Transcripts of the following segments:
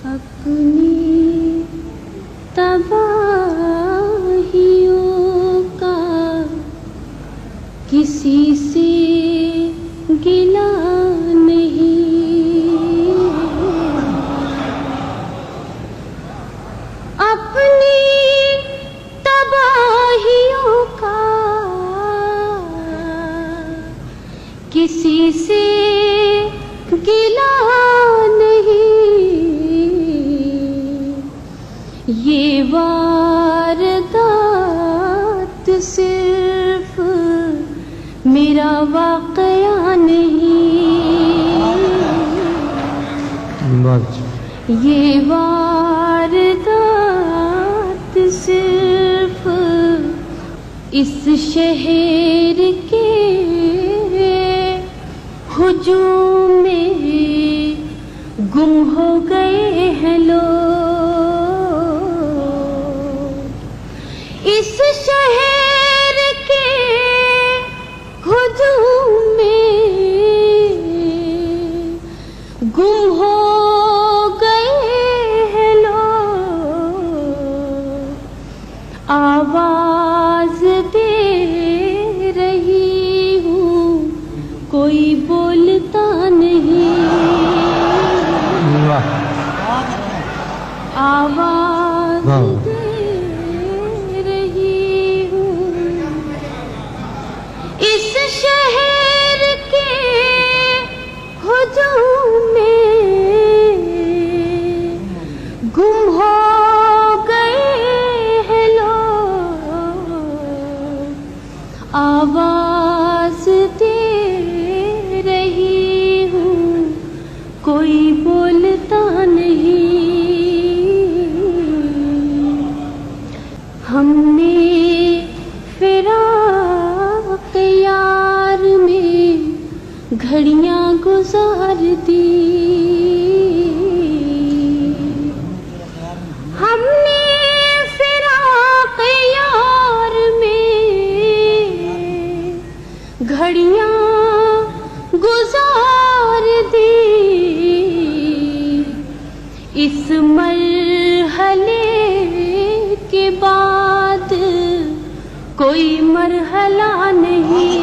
اپنی تباہیوں کا کسی سے گلہ نہیں، اپنی تباہیوں کا کسی سے گلہ نہیں، یہ واردات صرف میرا واقعہ نہیں، یہ واردات صرف اس شہر کے ہجوم میں گم ہو گئے ہیں لوگ، اس شہر کے ہجوم میں گم ہو گئے ہیں لوگ، آواز دے رہی ہوں کوئی بولتا نہیں، آواز دے رہی ہوں اس شہر کے ہجوم میں گم ہو گئے ہیں لوگ، آواز دے رہی ہوں کوئی بولتا نہیں، ہم نے فراق یار میں گھڑیاں گزار دی، ہم نے فراق یار میں گھڑیاں گزار دی، اس مرحلے کے بعد کوئی مرحلہ نہیں،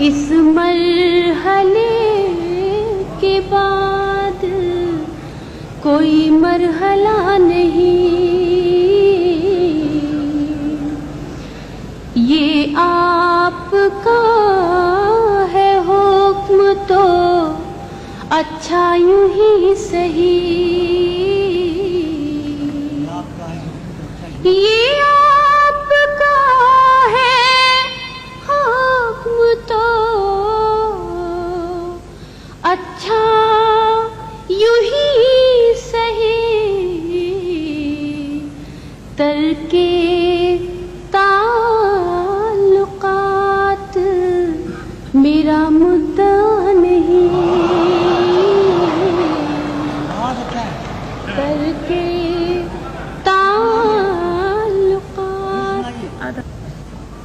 اس مرحلے کے بعد کوئی مرحلہ نہیں، یہ آپ کا ہے حکم تو اچھا یوں ہی صحیح، یہ آپ کا ہے حکم تو اچھا یوں ہی صحیح، ترک تعلقات میرا مدعا نہیں، ترک تعلقات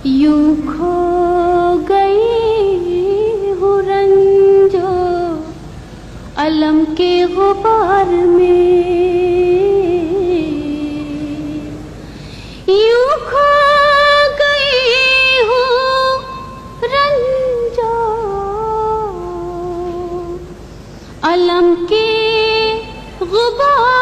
یوں کھو گئی ہوں رنجو علم کے غبار میں، یوں کھو گئی ہوں رنجو علم کے غبار